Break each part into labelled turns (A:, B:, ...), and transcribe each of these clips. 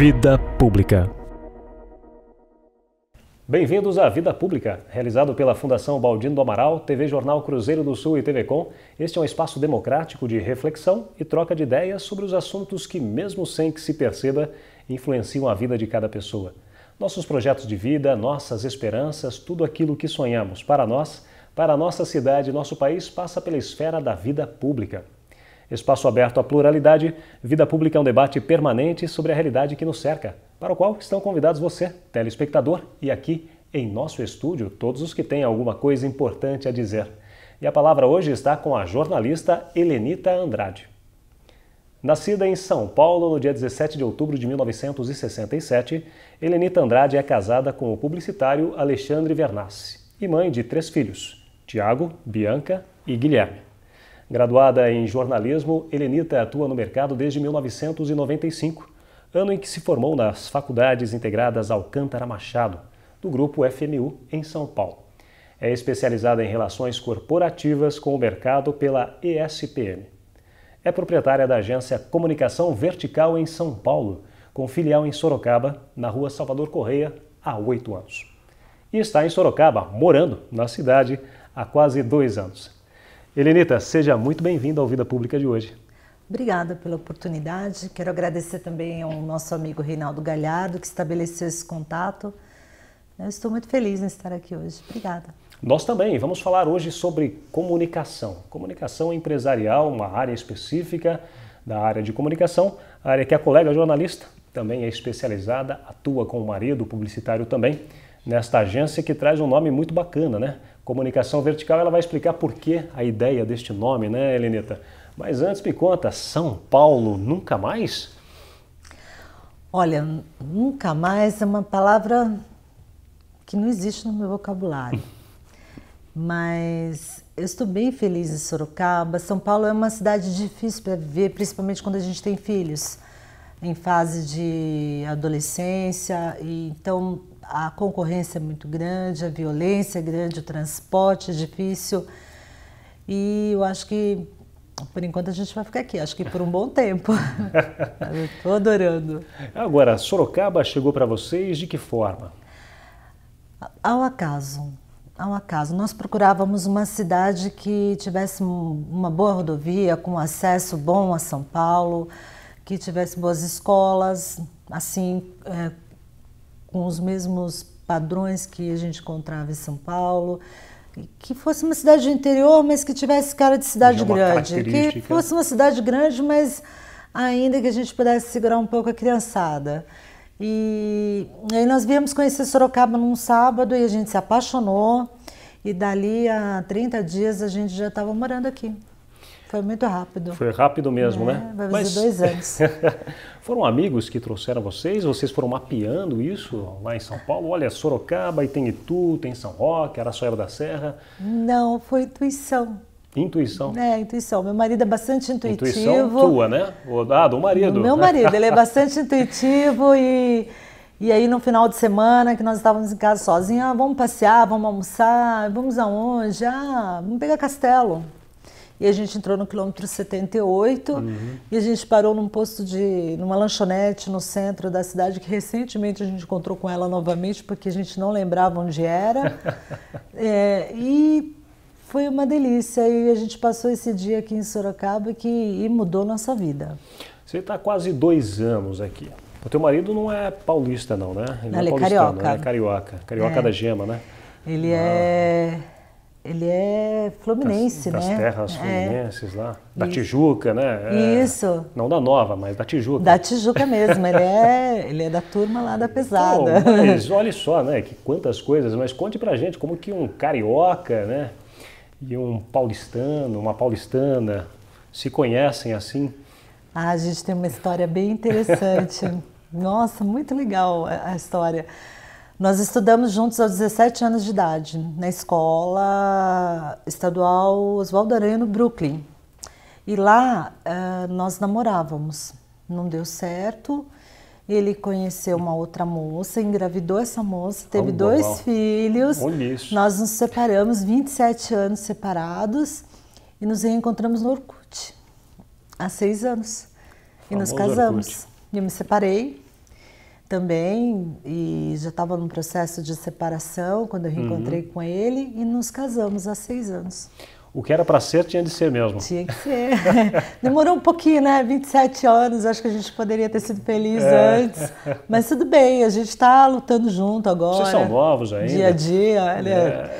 A: Vida Pública.
B: Bem-vindos à Vida Pública, realizado pela Fundação Baldino do Amaral, TV Jornal Cruzeiro do Sul e TV Com. Este é um espaço democrático de reflexão e troca de ideias sobre os assuntos que, mesmo sem que se perceba, influenciam a vida de cada pessoa. Nossos projetos de vida, nossas esperanças, tudo aquilo que sonhamos para nós, para a nossa cidade e nosso país, passa pela esfera da vida pública. Espaço aberto à pluralidade, Vida Pública é um debate permanente sobre a realidade que nos cerca, para o qual estão convidados você, telespectador, e aqui em nosso estúdio, todos os que têm alguma coisa importante a dizer. E a palavra hoje está com a jornalista Helenita Andrade. Nascida em São Paulo no dia 17 de outubro de 1967, Helenita Andrade é casada com o publicitário Alexandre Vernassi e mãe de 3 filhos, Tiago, Bianca e Guilherme. Graduada em jornalismo, Helenita atua no mercado desde 1995, ano em que se formou nas Faculdades Integradas Alcântara Machado, do Grupo FMU, em São Paulo. É especializada em relações corporativas com o mercado pela ESPM. É proprietária da agência Comunicação Vertical em São Paulo, com filial em Sorocaba, na rua Salvador Correia, há 8 anos. E está em Sorocaba, morando na cidade, há quase 2 anos. Helenita, seja muito bem-vinda ao Vida Pública de hoje.
C: Obrigada pela oportunidade. Quero agradecer também ao nosso amigo Reinaldo Galhardo, que estabeleceu esse contato. Eu estou muito feliz em estar aqui hoje. Obrigada.
B: Nós também vamos falar hoje sobre comunicação. Comunicação empresarial, uma área específica da área de comunicação, a área que a colega jornalista também é especializada, atua com o marido publicitário também, nesta agência que traz um nome muito bacana, né? Comunicação Vertical. Ela vai explicar por que a ideia deste nome, né, Helenita? Mas antes me conta, São Paulo nunca mais?
C: Olha, nunca mais é uma palavra que não existe no meu vocabulário. Mas eu estou bem feliz em Sorocaba. São Paulo é uma cidade difícil para viver, principalmente quando a gente tem filhos em fase de adolescência. E então a concorrência é muito grande, a violência é grande, o transporte é difícil. E eu acho que, por enquanto, a gente vai ficar aqui. Acho que por um bom tempo. Eu estou adorando.
B: Agora, Sorocaba chegou para vocês de que forma?
C: Ao acaso. Ao acaso. Nós procurávamos uma cidade que tivesse uma boa rodovia, com acesso bom a São Paulo, que tivesse boas escolas, assim, com os mesmos padrões que a gente encontrava em São Paulo, que fosse uma cidade do interior, mas que tivesse cara de cidade grande, que fosse uma cidade grande, mas ainda que a gente pudesse segurar um pouco a criançada. E aí nós viemos conhecer Sorocaba num sábado e a gente se apaixonou, e dali a 30 dias a gente já estava morando aqui. Foi muito rápido.
B: Foi rápido mesmo, né?
C: Vai fazer 2 anos.
B: Foram amigos que trouxeram vocês? Vocês foram mapeando isso lá em São Paulo? Olha, Sorocaba, e tem Itu, tem São Roque, Araçoiaba da Serra.
C: Não, foi intuição.
B: Intuição?
C: É, intuição. Meu marido é bastante intuitivo.
B: Intuição tua, né? Do marido.
C: Do meu marido, ele é bastante intuitivo e aí no final de semana que nós estávamos em casa sozinhos, vamos passear, vamos almoçar, vamos aonde? Vamos pegar Castelo. E a gente entrou no quilômetro 78 e a gente parou numa lanchonete no centro da cidade, que recentemente a gente encontrou com ela novamente, porque a gente não lembrava onde era. E foi uma delícia. E a gente passou esse dia aqui em Sorocaba e mudou nossa vida.
B: Você está quase 2 anos aqui. O teu marido não é paulista não, né?
C: Ele é carioca.
B: Ele é carioca. Carioca da Gema, né?
C: Ele é fluminense,
B: das
C: né?
B: terras fluminenses lá. Da Tijuca, né?
C: Isso.
B: Não da Nova, mas da Tijuca.
C: Da Tijuca mesmo. Ele é da turma lá da pesada.
B: Mas olha só, né? Que quantas coisas. Mas conte pra gente como que um carioca, né? E um paulistano, uma paulistana se conhecem assim.
C: A gente tem uma história bem interessante. Nossa, muito legal a história. Nós estudamos juntos aos 17 anos de idade, na escola estadual Oswaldo Aranha, no Brooklyn. E lá nós namorávamos. Não deu certo. Ele conheceu uma outra moça, engravidou essa moça, teve 2 filhos.
B: Olha isso.
C: Nós nos separamos, 27 anos separados, e nos reencontramos no Orkut, há 6 anos. E nos casamos. Eu me separei. também, e já estava num processo de separação quando eu reencontrei com ele e nos casamos há 6 anos.
B: O que era para ser tinha de ser mesmo.
C: Tinha que ser. Demorou um pouquinho, né? 27 anos, acho que a gente poderia ter sido feliz antes. Mas tudo bem, a gente está lutando junto agora.
B: Vocês são novos ainda.
C: Dia a dia, olha,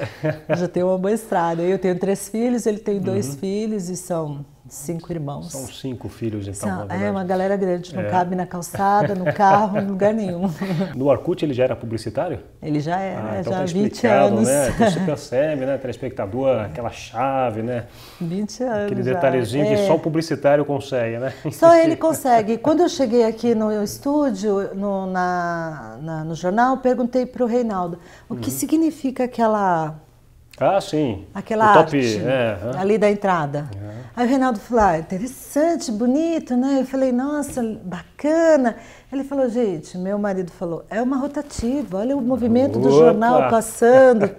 C: já tem uma boa estrada. Eu tenho 3 filhos, ele tem 2 filhos e são 5 irmãos.
B: São 5 filhos, então.
C: É uma galera grande, não cabe na calçada, no carro, em lugar nenhum.
B: No Orkut ele já era publicitário?
C: Ele já era,
B: então
C: já há
B: tá
C: 20 anos.
B: Né? Então você percebe, né, telespectador, aquela chave, né?
C: 20 anos.
B: Aquele detalhezinho que só o publicitário consegue, né?
C: Só ele consegue. Quando eu cheguei aqui no estúdio, no jornal, perguntei para o Reinaldo o que significa aquela
B: o top,
C: arte ali da entrada. Aí o Reinaldo falou, interessante, bonito, né? Eu falei, nossa, bacana. Ele falou, gente, meu marido falou, é uma rotativa, olha o movimento do jornal passando.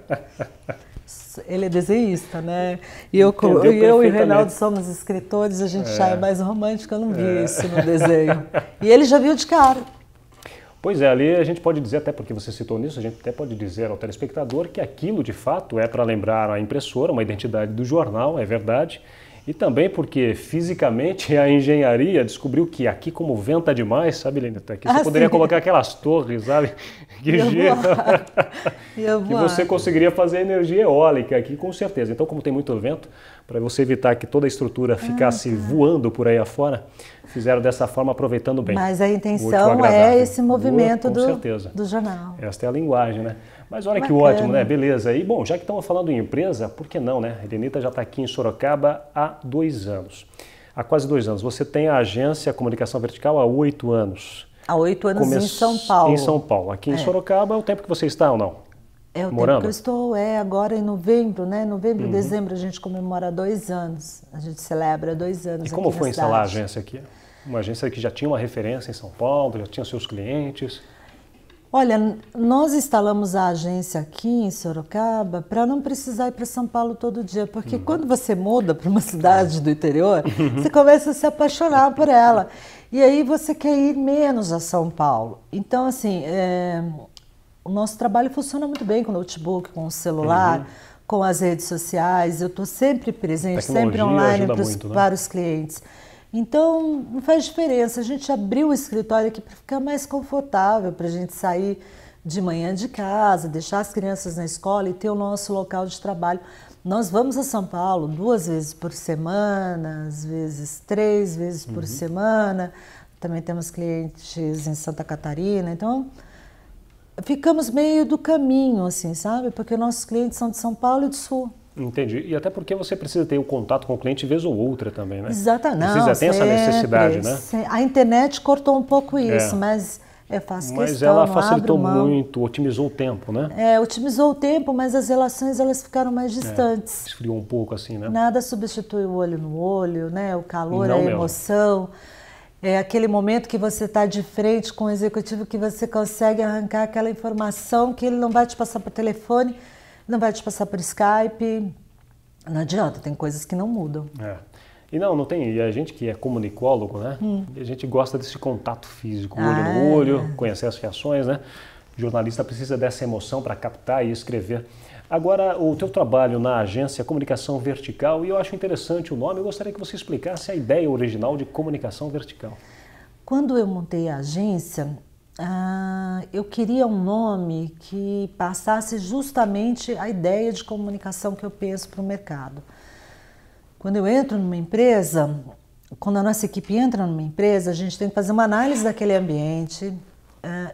C: Ele é desenhista, né? E eu e o Reinaldo somos escritores, a gente já é mais romântico, eu não vi isso no desenho. E ele já viu de cara.
B: Pois é, ali a gente pode dizer, até porque você citou nisso, a gente até pode dizer ao telespectador que aquilo de fato é para lembrar a impressora, uma identidade do jornal, é verdade. E também porque fisicamente a engenharia descobriu que aqui como venta demais, sabe, Lenita? Aqui você poderia colocar aquelas torres, sabe? Que você conseguiria fazer energia eólica aqui com certeza. Então, como tem muito vento, para você evitar que toda a estrutura ficasse voando por aí afora, fizeram dessa forma aproveitando bem.
C: Mas a intenção é esse movimento do jornal.
B: Esta é a linguagem, né? Mas olha que ótimo, né? Beleza. E bom, já que estamos falando em empresa, por que não, né? A Helenita já está aqui em Sorocaba há 2 anos. Há quase 2 anos. Você tem a agência Comunicação Vertical há 8 anos.
C: Há 8 anos em São Paulo.
B: Em São Paulo. Aqui em Sorocaba é o tempo que você está ou não?
C: É o tempo que eu estou, agora em novembro, né? Novembro, dezembro a gente comemora 2 anos. A gente celebra 2 anos.
B: E como foi instalar a agência aqui? Uma agência que já tinha uma referência em São Paulo, já tinha seus clientes.
C: Olha, nós instalamos a agência aqui em Sorocaba para não precisar ir para São Paulo todo dia, porque quando você muda para uma cidade do interior, você começa a se apaixonar por ela. E aí você quer ir menos a São Paulo. Então, assim, o nosso trabalho funciona muito bem com o notebook, com o celular, com as redes sociais. Eu estou sempre presente, sempre online para os clientes. Então, não faz diferença. A gente abriu o escritório aqui para ficar mais confortável, para a gente sair de manhã de casa, deixar as crianças na escola e ter o nosso local de trabalho. Nós vamos a São Paulo 2 vezes por semana, às vezes 3 vezes por semana. Também temos clientes em Santa Catarina. Então, ficamos meio do caminho, assim, sabe? Porque nossos clientes são de São Paulo e do Sul.
B: Entendi. E até porque você precisa ter o contato com o cliente vez ou outra também, né?
C: Exatamente.
B: Precisa ter essa necessidade, né?
C: A internet cortou um pouco isso, mas eu faço questão,
B: mas ela facilitou muito, otimizou o tempo, né?
C: Otimizou o tempo, mas as relações elas ficaram mais distantes.
B: Esfriou um pouco assim, né?
C: Nada substitui o olho no olho, né? O calor, a emoção. É aquele momento que você está de frente com o executivo que você consegue arrancar aquela informação que ele não vai te passar por telefone, não vai te passar por Skype, não adianta, tem coisas que não mudam.
B: E não tem, e a gente que é comunicólogo, né? A gente gosta desse contato físico, olho no olho, conhecer as reações, né? O jornalista precisa dessa emoção para captar e escrever. Agora, o teu trabalho na agência Comunicação Vertical, e eu acho interessante o nome, eu gostaria que você explicasse a ideia original de Comunicação Vertical.
C: Quando eu montei a agência, eu queria um nome que passasse justamente a ideia de comunicação que eu penso para o mercado. Quando eu entro numa empresa, quando a nossa equipe entra numa empresa, a gente tem que fazer uma análise daquele ambiente,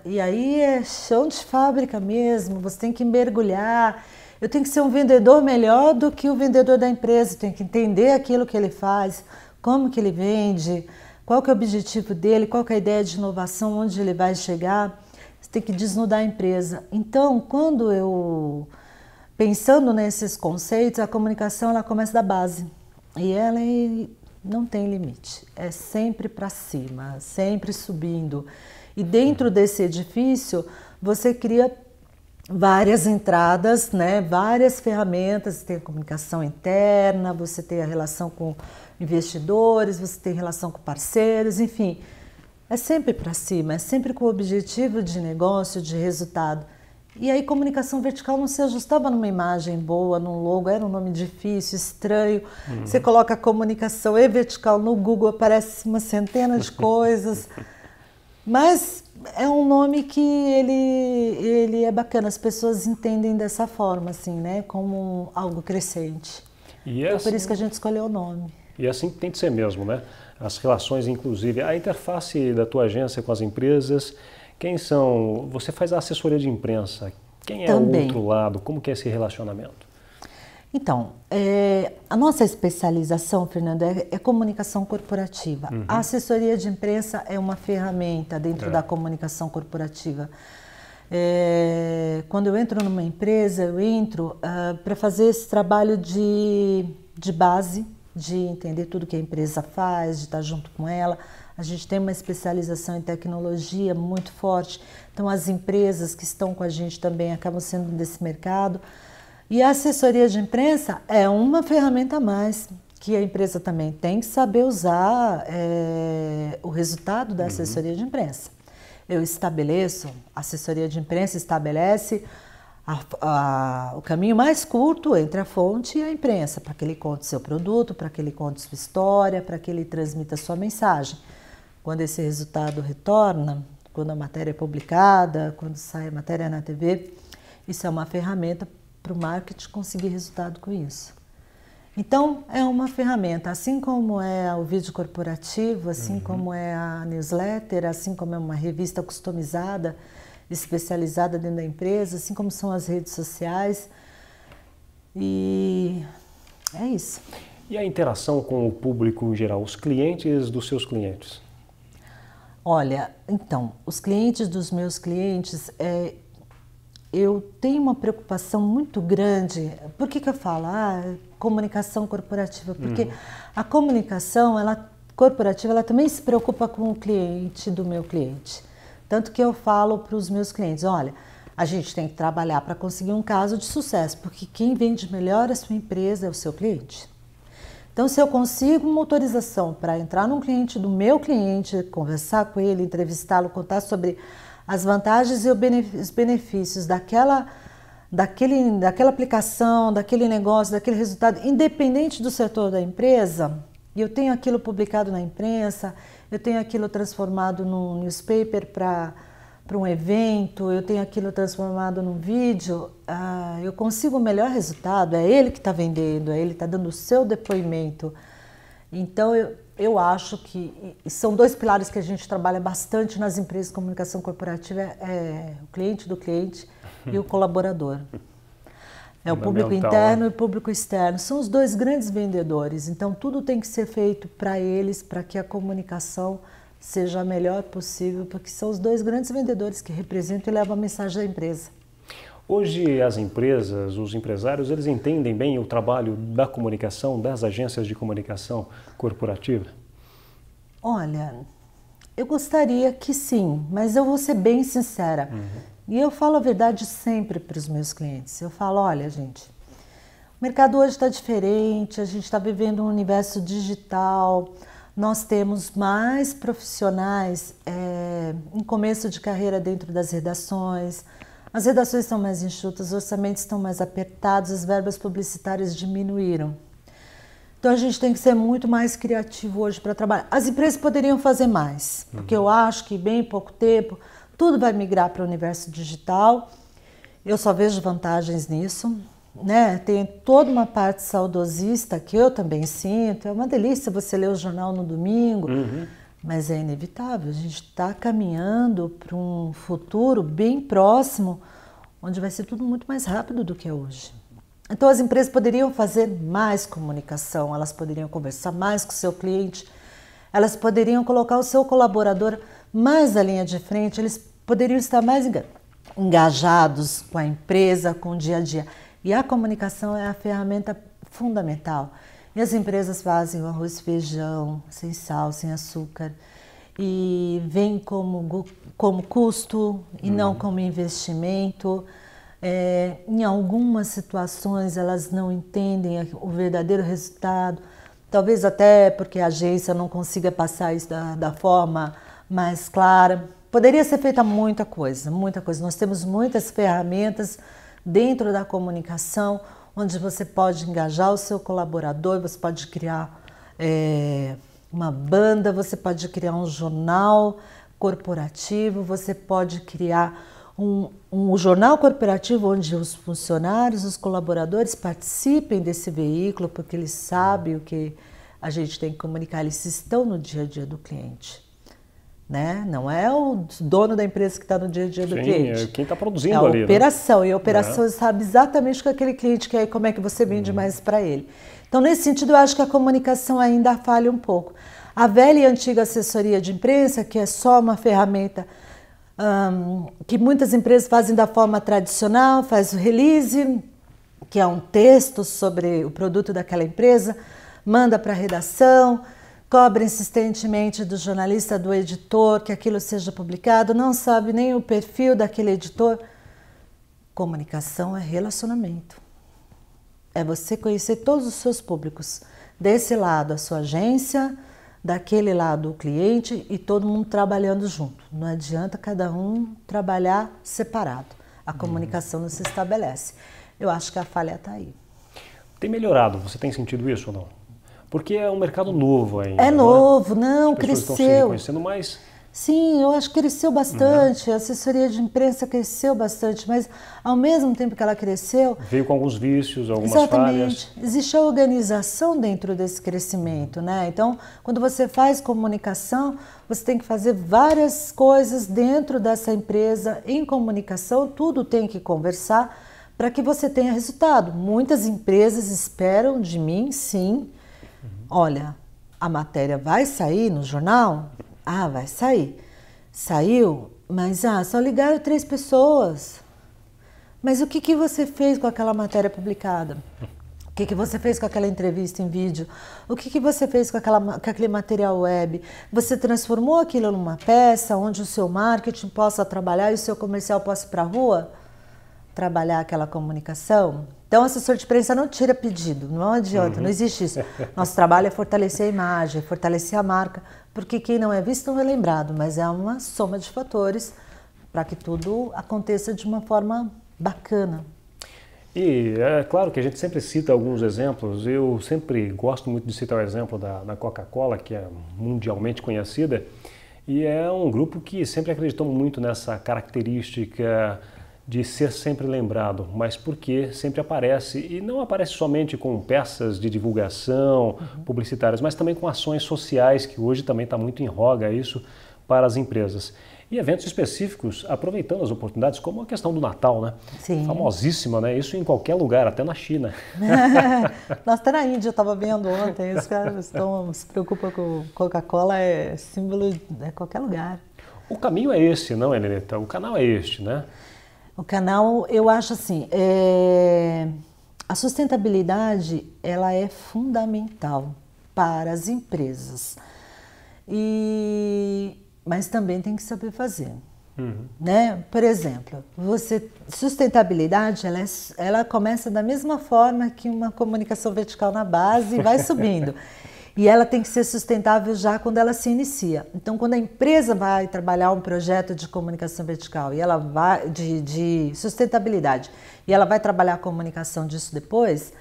C: e aí é chão de fábrica mesmo, você tem que mergulhar. Eu tenho que ser um vendedor melhor do que o vendedor da empresa, eu tenho que entender aquilo que ele faz, como que ele vende, qual que é o objetivo dele, qual que é a ideia de inovação, onde ele vai chegar. Você tem que desnudar a empresa. Então, pensando nesses conceitos, a comunicação ela começa da base. E ela não tem limite, é sempre para cima, sempre subindo. E dentro desse edifício, você cria várias entradas, né? Várias ferramentas, você tem a comunicação interna, você tem a relação com investidores, você tem relação com parceiros, enfim. É sempre para cima, é sempre com o objetivo de negócio, de resultado. E aí comunicação vertical não se ajustava numa imagem boa, num logo, era um nome difícil, estranho. Você coloca comunicação e vertical no Google, aparece uma centena de coisas. Mas é um nome que ele é bacana, as pessoas entendem dessa forma, assim, né? Como algo crescente.
B: E
C: é
B: assim,
C: por isso que a gente escolheu o nome.
B: E assim tem de ser mesmo, né? As relações, inclusive, a interface da tua agência com as empresas, quem são? Você faz a assessoria de imprensa, quem é o outro lado? Como que é esse relacionamento?
C: Então, a nossa especialização, Fernando, é comunicação corporativa. A assessoria de imprensa é uma ferramenta dentro da comunicação corporativa. Quando eu entro numa empresa, eu entro para fazer esse trabalho de base, de entender tudo que a empresa faz, de estar junto com ela. A gente tem uma especialização em tecnologia muito forte, então as empresas que estão com a gente também acabam sendo desse mercado. E a assessoria de imprensa é uma ferramenta a mais, que a empresa também tem que saber usar o resultado da assessoria de imprensa. Eu estabeleço, a assessoria de imprensa estabelece o caminho mais curto entre a fonte e a imprensa, para que ele conte seu produto, para que ele conte sua história, para que ele transmita sua mensagem. Quando esse resultado retorna, quando a matéria é publicada, quando sai a matéria na TV, isso é uma ferramenta para o marketing conseguir resultado com isso. Então, é uma ferramenta, assim como é o vídeo corporativo, assim como é a newsletter, assim como é uma revista customizada, especializada dentro da empresa, assim como são as redes sociais. E é isso.
B: E a interação com o público em geral, os clientes dos seus clientes?
C: Olha, então, os clientes dos meus clientes, eu tenho uma preocupação muito grande. Por que eu falo? Comunicação corporativa. Porque a comunicação corporativa ela também se preocupa com o cliente do meu cliente. Tanto que eu falo para os meus clientes, olha, a gente tem que trabalhar para conseguir um caso de sucesso, porque quem vende melhor a sua empresa é o seu cliente. Então, se eu consigo uma autorização para entrar num cliente do meu cliente, conversar com ele, entrevistá-lo, contar sobre as vantagens e os benefícios daquela aplicação, daquele negócio, daquele resultado, independente do setor da empresa, e eu tenho aquilo publicado na imprensa, eu tenho aquilo transformado num newspaper para um evento, eu tenho aquilo transformado num vídeo, eu consigo o melhor resultado, é ele que está vendendo, é ele que está dando o seu depoimento. Então, eu acho que são dois pilares que a gente trabalha bastante nas empresas de comunicação corporativa, é o cliente do cliente e o colaborador. É o público interno e o público externo. São os dois grandes vendedores, então tudo tem que ser feito para eles, para que a comunicação seja a melhor possível, porque são os dois grandes vendedores que representam e levam a mensagem da empresa.
B: Hoje as empresas, os empresários, eles entendem bem o trabalho da comunicação, das agências de comunicação corporativa?
C: Olha, eu gostaria que sim, mas eu vou ser bem sincera. E eu falo a verdade sempre para os meus clientes. Eu falo, olha gente, o mercado hoje está diferente, a gente está vivendo um universo digital, nós temos mais profissionais em começo de carreira dentro das redações, as redações estão mais enxutas, os orçamentos estão mais apertados, as verbas publicitárias diminuíram. Então a gente tem que ser muito mais criativo hoje para trabalhar. As empresas poderiam fazer mais, porque eu acho que em bem pouco tempo tudo vai migrar para o universo digital. Eu só vejo vantagens nisso, né? Tem toda uma parte saudosista que eu também sinto. É uma delícia você ler o jornal no domingo, mas é inevitável. A gente está caminhando para um futuro bem próximo, onde vai ser tudo muito mais rápido do que é hoje. Então as empresas poderiam fazer mais comunicação, elas poderiam conversar mais com o seu cliente, elas poderiam colocar o seu colaborador mais à linha de frente, eles poderiam estar mais engajados com a empresa, com o dia a dia. E a comunicação é a ferramenta fundamental. E as empresas fazem o arroz e feijão, sem sal, sem açúcar, e vem como custo e não como investimento. Em algumas situações elas não entendem o verdadeiro resultado, talvez até porque a agência não consiga passar isso da forma mais clara. Poderia ser feita muita coisa, muita coisa. Nós temos muitas ferramentas dentro da comunicação, onde você pode engajar o seu colaborador, você pode criar uma banda, você pode criar um jornal corporativo, você pode criar um jornal corporativo onde os funcionários, os colaboradores participem desse veículo, porque eles sabem o que a gente tem que comunicar, eles estão no dia a dia do cliente. Né? Não é o dono da empresa que está no dia a dia do cliente.
B: É quem está produzindo
C: ali.
B: É a
C: operação, e a operação sabe exatamente o que aquele cliente quer e como é que você vende mais para ele. Então, nesse sentido, eu acho que a comunicação ainda falha um pouco. A velha e antiga assessoria de imprensa, que é só uma ferramenta que muitas empresas fazem da forma tradicional, faz o release, que é um texto sobre o produto daquela empresa, manda para a redação, cobra insistentemente do jornalista, do editor, que aquilo seja publicado, não sabe nem o perfil daquele editor. Comunicação é relacionamento. É você conhecer todos os seus públicos. Desse lado, a sua agência, daquele lado, o cliente e todo mundo trabalhando junto. Não adianta cada um trabalhar separado. A comunicação não se estabelece. Eu acho que a falha está aí.
B: Tem melhorado? Você tem sentido isso ou não? Porque é um mercado novo ainda.
C: É novo, não,
B: as pessoas
C: cresceu.
B: Estão se reconhecendo mais.
C: Sim, eu acho que cresceu bastante, a assessoria de imprensa cresceu bastante, mas ao mesmo tempo que ela cresceu...
B: Veio com alguns vícios, algumas
C: exatamente,
B: falhas.
C: Existe a organização dentro desse crescimento, né? Então, quando você faz comunicação, você tem que fazer várias coisas dentro dessa empresa, em comunicação, tudo tem que conversar para que você tenha resultado. Muitas empresas esperam de mim, sim, olha, a matéria vai sair no jornal? Ah, vai sair. Saiu, mas só ligaram 3 pessoas. Mas o que você fez com aquela matéria publicada? O que você fez com aquela entrevista em vídeo? O que você fez com aquele material web? Você transformou aquilo numa peça onde o seu marketing possa trabalhar e o seu comercial possa ir para a rua? Trabalhar aquela comunicação? Então, o assessor de imprensa não tira pedido, não adianta, não existe isso. Nosso trabalho é fortalecer a imagem, fortalecer a marca, porque quem não é visto não é lembrado, mas é uma soma de fatores para que tudo aconteça de uma forma bacana.
B: E é claro que a gente sempre cita alguns exemplos, eu sempre gosto muito de citar o exemplo da Coca-Cola, que é mundialmente conhecida, e é um grupo que sempre acreditou muito nessa característica de ser sempre lembrado, mas porque sempre aparece, e não aparece somente com peças de divulgação publicitárias, mas também com ações sociais, que hoje também está muito em voga isso para as empresas. E eventos específicos, aproveitando as oportunidades, como a questão do Natal, né?
C: Sim.
B: Famosíssima, né? Isso em qualquer lugar, até na China.
C: Nossa, até na Índia eu estava vendo ontem, os caras se preocupam com Coca-Cola, é símbolo de qualquer lugar.
B: O caminho é esse, não, Helenita? O canal é este, né?
C: O canal, eu acho assim, a sustentabilidade, ela é fundamental para as empresas, mas também tem que saber fazer. Né? Por exemplo, sustentabilidade, ela começa da mesma forma que uma comunicação vertical na base e vai subindo. E ela tem que ser sustentável já quando ela se inicia. Então, quando a empresa vai trabalhar um projeto de comunicação vertical e ela vai de sustentabilidade e ela vai trabalhar a comunicação disso depois,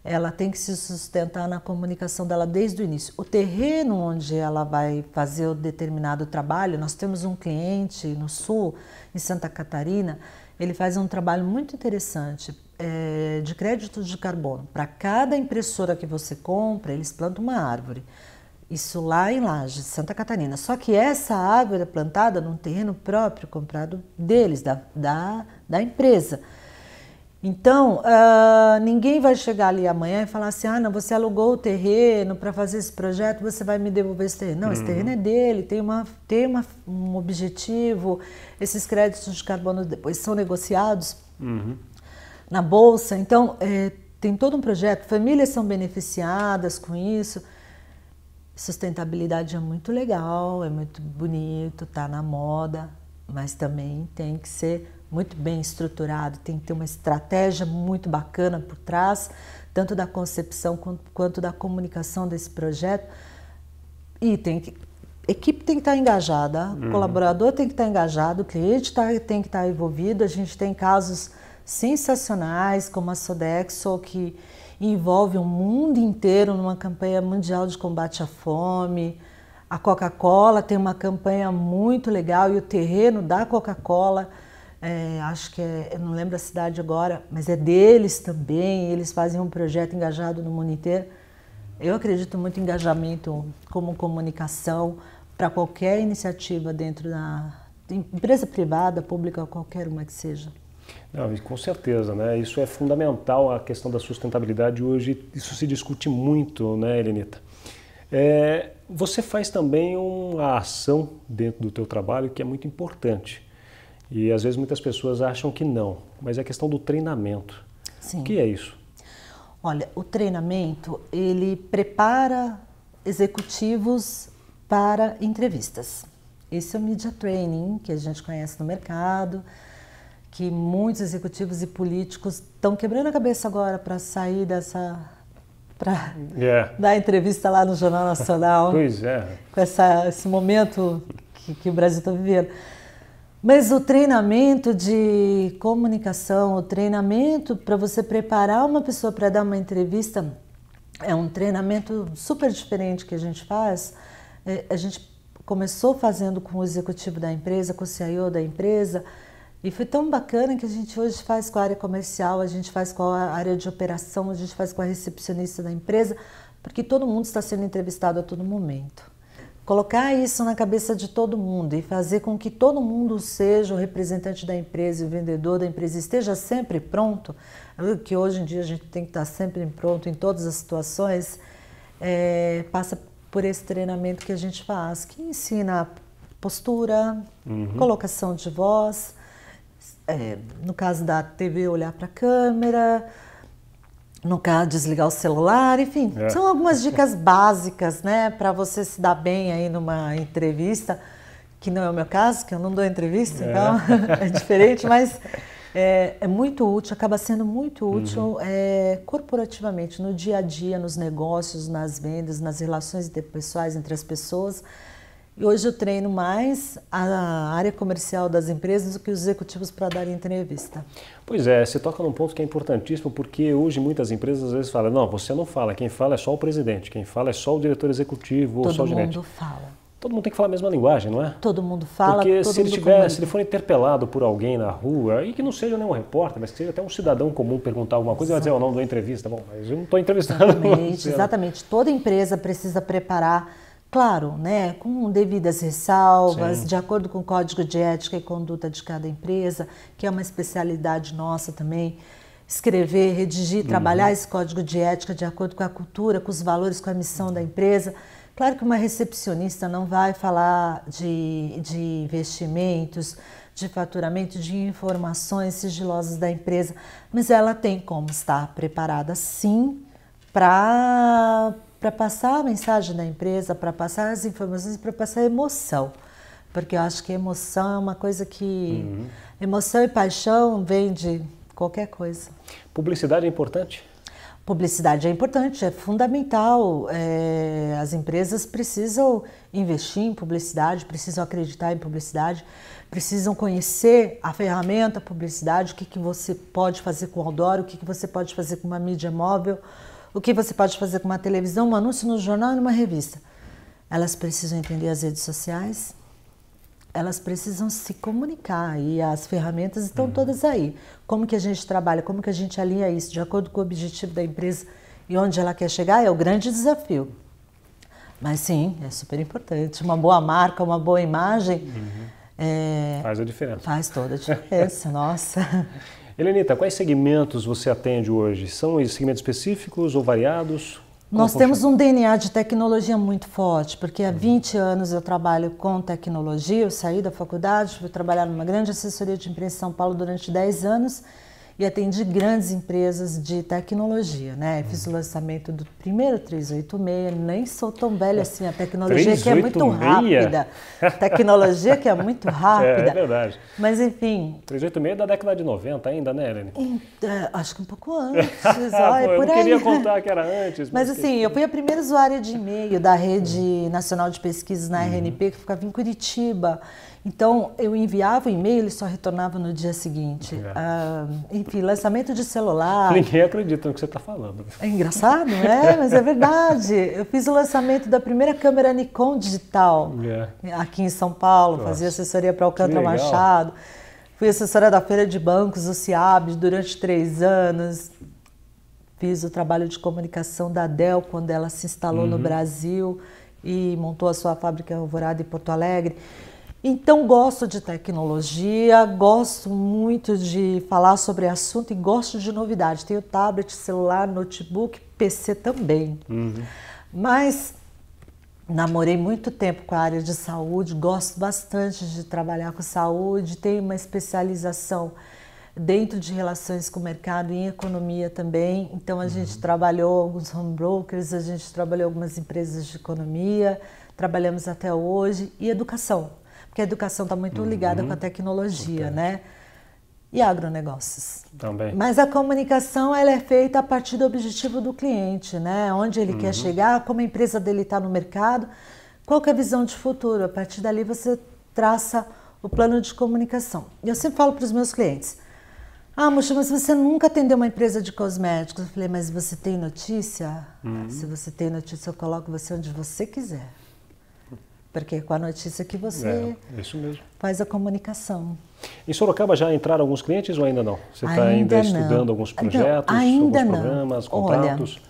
C: ela tem que se sustentar na comunicação dela desde o início. O terreno onde ela vai fazer o determinado trabalho, nós temos um cliente no sul, em Santa Catarina, ele faz um trabalho muito interessante de créditos de carbono. Para cada impressora que você compra, eles plantam uma árvore. Isso lá em Lages, Santa Catarina. Só que essa árvore é plantada num terreno próprio, comprado deles, da empresa. Então, ninguém vai chegar ali amanhã e falar assim, não, você alugou o terreno para fazer esse projeto, você vai me devolver esse terreno. Não, esse terreno é dele, tem um objetivo, esses créditos de carbono depois são negociados na Bolsa. Então, tem todo um projeto, famílias são beneficiadas com isso. Sustentabilidade é muito legal, é muito bonito, está na moda, mas também tem que ser muito bem estruturado, tem que ter uma estratégia muito bacana por trás, tanto da concepção quanto da comunicação desse projeto, e tem que equipe tem que estar engajada, o colaborador tem que estar engajado, o cliente tem que estar envolvido. A gente tem casos sensacionais, como a Sodexo, que envolve o mundo inteiro numa campanha mundial de combate à fome. A Coca-Cola tem uma campanha muito legal e o terreno da Coca-Cola, acho que eu não lembro a cidade agora, mas é deles também. Eles fazem um projeto engajado no mundo inteiro. Eu acredito muito em engajamento como comunicação para qualquer iniciativa dentro da empresa privada, pública, qualquer uma que seja.
B: Não, com certeza, né? Isso é fundamental, a questão da sustentabilidade hoje, isso se discute muito, né, Helenita? Você faz também uma ação dentro do teu trabalho que é muito importante. E às vezes muitas pessoas acham que não, mas é a questão do treinamento.
C: Sim.
B: O que é isso?
C: Olha, o treinamento, ele prepara executivos para entrevistas. Esse é o Media Training, que a gente conhece no mercado, que muitos executivos e políticos estão quebrando a cabeça agora para sair dessa... para dar entrevista lá no Jornal Nacional.
B: Pois é.
C: Com esse momento que o Brasil está vivendo. Mas o treinamento de comunicação, o treinamento para você preparar uma pessoa para dar uma entrevista, é um treinamento super diferente que a gente faz. A gente começou fazendo com o executivo da empresa, com o CIO da empresa, e foi tão bacana que a gente hoje faz com a área comercial, a gente faz com a área de operação, a gente faz com a recepcionista da empresa, porque todo mundo está sendo entrevistado a todo momento. Colocar isso na cabeça de todo mundo e fazer com que todo mundo seja o representante da empresa e o vendedor da empresa esteja sempre pronto, que hoje em dia a gente tem que estar sempre pronto em todas as situações, passa por esse treinamento que a gente faz, que ensina postura, colocação de voz, no caso da TV, olhar para a câmera, no caso, desligar o celular, enfim, são algumas dicas básicas, né, para você se dar bem aí numa entrevista, que não é o meu caso, que eu não dou entrevista, então é diferente, mas é muito útil, acaba sendo muito útil corporativamente, no dia a dia, nos negócios, nas vendas, nas relações interpessoais entre as pessoas. E hoje eu treino mais a área comercial das empresas do que os executivos para dar entrevista.
B: Pois é, você toca num ponto que é importantíssimo, porque hoje muitas empresas às vezes falam, não, você não fala, quem fala é só o presidente, quem fala é só o diretor executivo ou só o gerente.
C: Todo mundo fala.
B: Todo mundo tem que falar a mesma linguagem, não é?
C: Todo mundo fala,
B: porque
C: todo
B: se
C: mundo
B: ele for interpelado por alguém na rua, e que não seja nenhum repórter, mas que seja até um cidadão comum perguntar alguma coisa, ele vai dizer, não da entrevista, bom, mas eu não estou entrevistando.
C: Exatamente, toda empresa precisa preparar, claro, né, com devidas ressalvas, de acordo com o Código de Ética e Conduta de cada empresa, que é uma especialidade nossa também, escrever, redigir, trabalhar esse Código de Ética de acordo com a cultura, com os valores, com a missão da empresa. Claro que uma recepcionista não vai falar de investimentos, de faturamento, de informações sigilosas da empresa, mas ela tem como estar preparada sim para passar a mensagem da empresa, para passar as informações, para passar a emoção. Porque eu acho que emoção é uma coisa que... Emoção e paixão vem de qualquer coisa.
B: Publicidade é importante?
C: Publicidade é importante, é fundamental. As empresas precisam investir em publicidade, precisam acreditar em publicidade, precisam conhecer a ferramenta publicidade, o que você pode fazer com o outdoor, o que você pode fazer com uma mídia móvel, o que você pode fazer com uma televisão, um anúncio no jornal e numa revista. Elas precisam entender as redes sociais, elas precisam se comunicar e as ferramentas estão todas aí. Como que a gente trabalha, como que a gente alinha isso de acordo com o objetivo da empresa e onde ela quer chegar é o grande desafio. Mas sim, é super importante. Uma boa marca, uma boa imagem...
B: faz a diferença.
C: Faz toda a diferença, nossa.
B: Helenita, quais segmentos você atende hoje? São segmentos específicos ou variados?
C: Nós temos um DNA de tecnologia muito forte, porque há 20 anos eu trabalho com tecnologia, eu saí da faculdade, fui trabalhar numa grande assessoria de imprensa em São Paulo durante 10 anos e atendi grandes empresas de tecnologia, né? Fiz o lançamento do primeiro 386, nem sou tão velha assim, a tecnologia que é muito rápida. Tecnologia que é muito rápida.
B: É verdade.
C: Mas enfim...
B: 386 é da década de 90 ainda, né, Helene?
C: Acho que um pouco antes.
B: Eu não queria contar que era antes.
C: Mas assim, eu fui a primeira usuária de e-mail da Rede Nacional de Pesquisas na RNP, que ficava em Curitiba. Então, eu enviava o e-mail, ele só retornava no dia seguinte. Enfim, lançamento de celular.
B: Ninguém acredita no que você está falando.
C: É engraçado, né? Mas é verdade. Eu fiz o lançamento da primeira câmera Nikon digital aqui em São Paulo. Nossa. Fazia assessoria para Alcântara Machado. Fui assessora da Feira de Bancos, o CIAB, durante 3 anos. Fiz o trabalho de comunicação da Dell quando ela se instalou no Brasil e montou a sua fábrica Alvorada em Porto Alegre. Então, gosto de tecnologia, gosto muito de falar sobre assunto e gosto de novidade. Tenho tablet, celular, notebook, PC também. Mas namorei muito tempo com a área de saúde, gosto bastante de trabalhar com saúde, tenho uma especialização dentro de relações com o mercado e em economia também. Então, a gente trabalhou alguns home brokers, a gente trabalhou algumas empresas de economia, trabalhamos até hoje, e educação. Porque a educação está muito ligada com a tecnologia, né? E agronegócios.
B: Também.
C: Mas a comunicação ela é feita a partir do objetivo do cliente, né? Onde ele quer chegar, como a empresa dele está no mercado, qual que é a visão de futuro. A partir dali você traça o plano de comunicação. E eu sempre falo para os meus clientes, Mocha, mas você nunca atendeu uma empresa de cosméticos. Eu falei, mas você tem notícia? Se você tem notícia, eu coloco você onde você quiser. Porque com a notícia que você
B: isso mesmo.
C: Faz a comunicação.
B: Em Sorocaba já entraram alguns clientes ou ainda não? Você está ainda estudando alguns projetos, alguns programas, contratos?
C: Olha,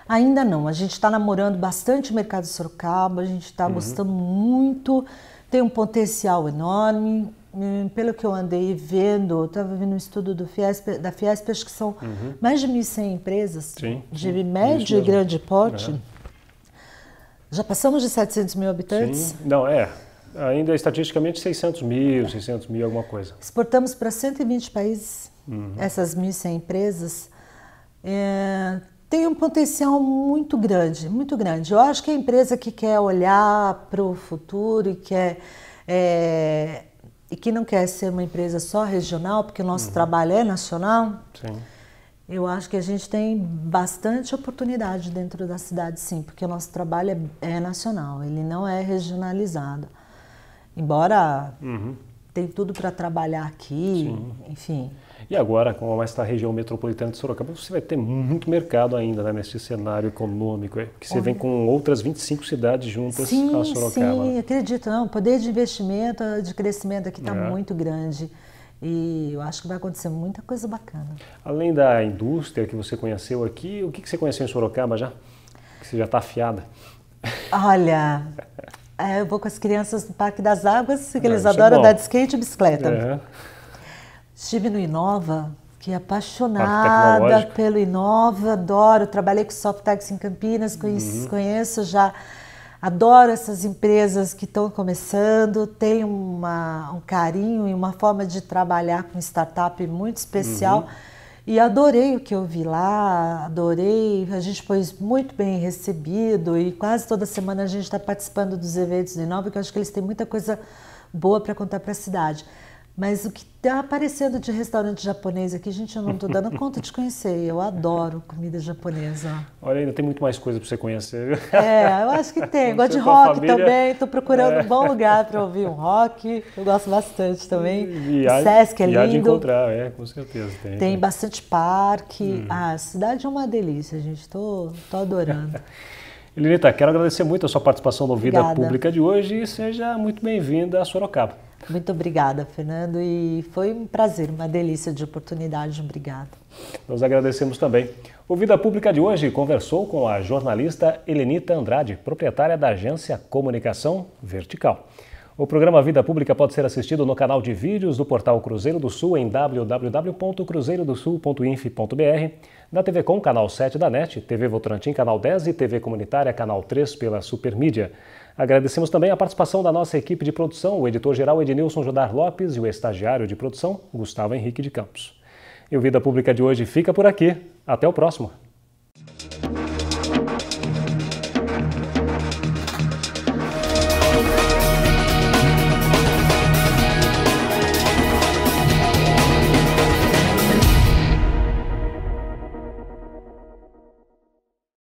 C: ainda não. A gente está namorando bastante o mercado de Sorocaba, a gente está gostando muito, tem um potencial enorme. Pelo que eu andei vendo, eu estava vendo um estudo da Fiesp, acho que são mais de 1.100 empresas de médio e grande porte. Já passamos de 700 mil habitantes?
B: Sim. Não, ainda estatisticamente 600 mil, alguma coisa.
C: Exportamos para 120 países, essas 1.100 empresas. Tem um potencial muito grande, muito grande. Eu acho que a empresa que quer olhar para o futuro e que não quer ser uma empresa só regional, porque o nosso trabalho é nacional, eu acho que a gente tem bastante oportunidade dentro da cidade, sim, porque o nosso trabalho é nacional, ele não é regionalizado. Embora tem tudo para trabalhar aqui, enfim.
B: E agora, com esta região metropolitana de Sorocaba, você vai ter muito mercado ainda, né, nesse cenário econômico, que você vem com outras 25 cidades juntas a Sorocaba.
C: Sim, acredito. Não, o poder de investimento, de crescimento aqui está muito grande. E eu acho que vai acontecer muita coisa bacana. Além
B: da indústria que você conheceu aqui, o que você conheceu em Sorocaba já? Que você já está afiada?
C: Olha, eu vou com as crianças no Parque das Águas, que eles adoram andar de skate e bicicleta. Estive no Inova, que é apaixonada pelo Inova, adoro. Trabalhei com Softex em Campinas, conheço já. Adoro essas empresas que estão começando, tem um carinho e uma forma de trabalhar com startup muito especial. E adorei o que eu vi lá, adorei, a gente foi muito bem recebido e quase toda semana a gente está participando dos eventos do Inova, que eu acho que eles têm muita coisa boa para contar para a cidade. Mas o que está aparecendo de restaurante japonês aqui, gente, eu não estou dando conta de conhecer. Eu adoro comida japonesa.
B: Olha, ainda tem muito mais coisa para você conhecer.
C: Eu acho que tem. Gosto de rock também. Estou procurando um bom lugar para ouvir um rock. Eu gosto bastante também. O Sesc é lindo.
B: De encontrar, com certeza.
C: Tem bastante parque. A cidade é uma delícia, gente. Estou adorando.
B: Elenita, quero agradecer muito a sua participação no Vida Pública de hoje e seja muito bem-vinda a Sorocaba.
C: Muito obrigada, Fernando, e foi um prazer, uma delícia de oportunidade. Obrigada.
B: Nós agradecemos também. O Vida Pública de hoje conversou com a jornalista Elenita Andrade, proprietária da agência Comunicação Vertical. O programa Vida Pública pode ser assistido no canal de vídeos do portal Cruzeiro do Sul em www.cruzeirodosul.inf.br, na TV Com, canal 7 da NET, TV Votorantim, canal 10 e TV Comunitária, canal 3 pela Supermídia. Agradecemos também a participação da nossa equipe de produção, o editor-geral Ednilson Judar Lopes e o estagiário de produção, Gustavo Henrique de Campos. E o Vida Pública de hoje fica por aqui. Até o próximo.